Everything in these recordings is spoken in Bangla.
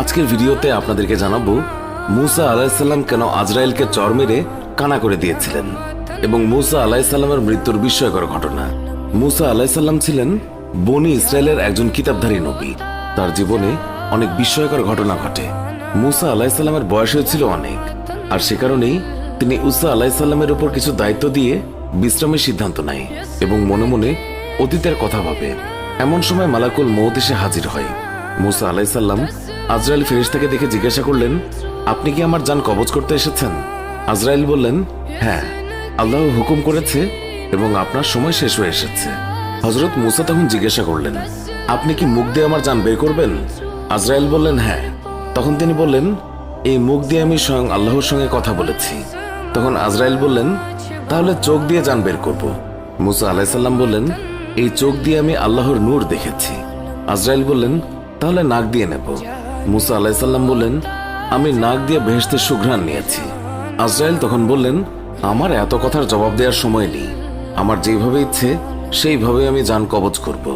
আজকের ভিডিওতে আপনাদেরকে জানাবো মুসা আলাইহিসসালাম কেন আজরাইলকে চর মেরে কানা করে দিয়েছিলেন এবং মুসা আলাইহিসসালামের মৃত্যুর বিস্ময়কর ঘটনা। মুসা আলাইহিসসালাম ছিলেন বনি ইসরায়েলের একজন কিতাবধারী নবী। তার জীবনে অনেক বিস্ময়কর ঘটনা ঘটে। মুসা আলাইহিসসালামের বয়স হয়েছিল অনেক, আর সে কারণেই তিনি ঈসা আলাইহিসসালামের উপর কিছু দায়িত্ব দিয়ে বিশ্রামের সিদ্ধান্ত নেয় এবং মনে মনে অতীতের কথা ভাবে। এমন সময় মালাকুল মউত এসে হাজির হয়। মুসা আলাইহিসসালাম আজরাইল ফেরেশতাকে দেখে জিজ্ঞাসা করলেন, আপনি কি আমার জান কবজ করতে এসেছেন? আজরাইল বললেন, হ্যাঁ, আল্লাহ হুকুম করেছে এবং আপনার সময় শেষ হয়ে এসেছে। হযরত মুসা তখন জিজ্ঞাসা করলেন, আপনি কি মুখ দিয়ে আমার জান বের করবেন? আজরাইল বললেন, হ্যাঁ। তখন তিনি বললেন, এই মুখ দিয়ে আমি স্বয়ং আল্লাহর সঙ্গে কথা বলেছি। তখন আজরাইল বললেন, তাহলে চোখ দিয়ে জান বের করব। মুসা আলাইহিসসালাম বললেন, এই চোখ দিয়ে আমি আল্লাহর নূর দেখেছি। আজরাইল বললেন, তাহলে নাক দিয়ে নেব। মুসা আলাইহিসসালাম বললেন, আমি নাক দিয়ে বেহেশতের সুঘ্রাণ নিয়েছি। আজরাইল তখন বললেন, আমার এত কথার জবাব দেওয়ার সময় নেই, আমার যেভাবে ইচ্ছে সেইভাবে আমি জান কবজ করব।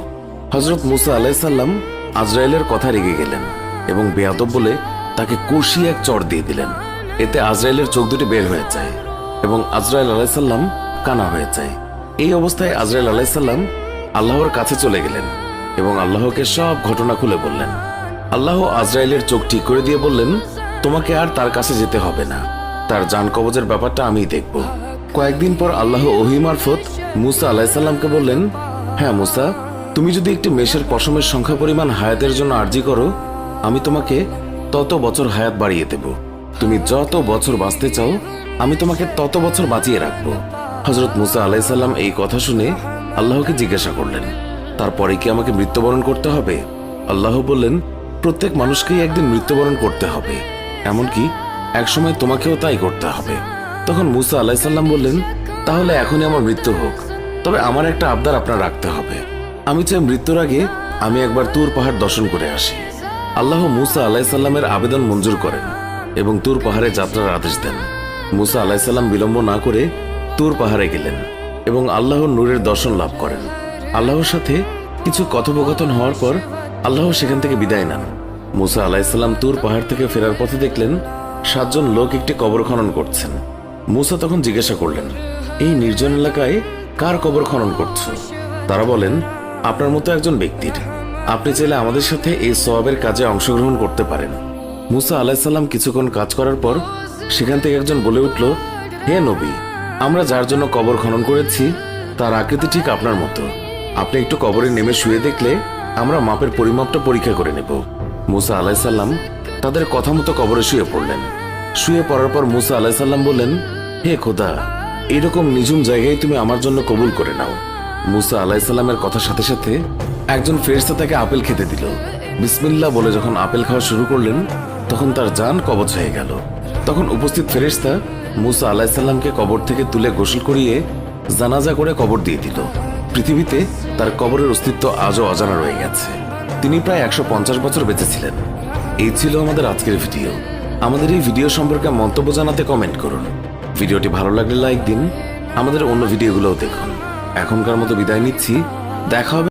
হযরত মুসা আলাইহিসসালাম আজরাইলের কথা রেগে গেলেন এবং বেয়াদব বলে তাকে কষিয়ে এক চড় দিয়ে দিলেন। এতে আজরাইলের চোখ দুটি বের হয়ে যায় এবং আজরাইল আলাইহিসসালাম কানা হয়ে যায়। এই অবস্থায় আজরাইল আলাইহিসসালাম আল্লাহর কাছে চলে গেলেন এবং আল্লাহকে সব ঘটনা খুলে বললেন। আল্লাহ আজরাইলের চোখ ঠিক করে দিয়ে বললেন, তোমাকে আর তার কাছে যেতে হবে না, তার জান কবজের ব্যাপারটা আমিই দেখব। কয়েকদিন পর আল্লাহ ওহী মারফত মুসা আলাইহিসসালামকে বললেন, হ্যাঁ মুসা, তুমি যদি একটি মেষের পশমের সংখ্যা পরিমাণ হায়াতের জন্য আরজি করো, আমি তোমাকে তত বছর হায়াত বাড়িয়ে দেব। তুমি যত বছর বাঁচতে চাও, আমি তোমাকে তত বছর বাঁচিয়ে রাখবো। হযরত মুসা আলাইহিসসালাম এই কথা শুনে আল্লাহকে জিজ্ঞাসা করলেন, তারপরে কি আমাকে মৃত্যুবরণ করতে হবে? আল্লাহ বললেন, প্রত্যেক মানুষকেই একদিন মৃত্যুবরণ করতে হবে, এমনকি একসময় তোমাকেও তাই করতে হবে। তখন মুসা আলাইহিসসালাম বললেন, তাহলে এখনই আমার মৃত্যু হোক, তবে আমার একটা আবদার আপনার রাখতে হবে। আমি চাই মৃত্যুর আগে আমি একবার তুর পাহাড় দর্শন করে আসি। আল্লাহ মুসা আলাইহিসসালামের আবেদন মঞ্জুর করেন এবং তুর পাহাড়ে যাত্রার আদেশ দেন। মুসা আলাইহিসসালাম বিলম্ব না করে তুর পাহাড়ে গেলেন এবং আল্লাহর নূরের দর্শন লাভ করেন। আল্লাহর সাথে কিছু কথোপকথন হওয়ার পর আল্লাহ সেখান থেকে বিদায় নেন। মুসা আলাইহিসসালাম তুর পাহাড় থেকে ফেরার পথে দেখলেন 7 জন লোক একটি কবর খনন করছেন। মুসা তখন জিজ্ঞাসা করলেন, এই নির্জন এলাকায় কার কবর খনন করছো? তারা বলেন, আপনার মতো একজন ব্যক্তির। আপনি চাইলে আমাদের সাথে এই সওয়াবের কাজে অংশগ্রহণ করতে পারেন। মুসা আলাইহিসসালাম কিছুক্ষণ কাজ করার পর সেখান থেকে একজন বলে উঠল, হে নবী, আমরা যার জন্য কবর খনন করেছি তার আকৃতি ঠিক আপনার মতো। আপনি একটু কবরে নেমে শুয়ে দেখলে আমরা মাপের পরিমাপটা পরীক্ষা করে নেব। মুসা আলাইহিসসালাম তাদের কথা মতো কবরে শুয়ে পড়লেন। শুয়ে পড়ার পর মুসা আলাইহিসসালাম বললেন, হে খোদা, এরকম নিঝুম জায়গায় তুমি আমার জন্য কবুল করে নাও। মুসা আলাইহিসসালামের কথার সাথে সাথে একজন ফেরেশতা তাকে আপেল খেতে দিল। বিসমিল্লাহ বলে যখন আপেল খাওয়া শুরু করলেন, তখন তার জান কবজ হয়ে গেল। তখন উপস্থিত ফেরেশতা মুসা আলাইহিসসালামকে কবর থেকে তুলে গোসল করিয়ে জানাজা করে কবর দিয়ে দিল। পৃথিবীতে তার কবরের অস্তিত্ব আজও অজানা রয়ে গেছে। তিনি প্রায় 150 বছর বেঁচে ছিলেন। এই ছিল আমাদের আজকের ভিডিও। আমাদের এই ভিডিও সম্পর্কে মন্তব্য জানাতে কমেন্ট করুন। ভিডিওটি ভালো লাগলে লাইক দিন। আমাদের অন্য ভিডিওগুলোও দেখুন। এখনকার মতো বিদায় নিচ্ছি, দেখা হবে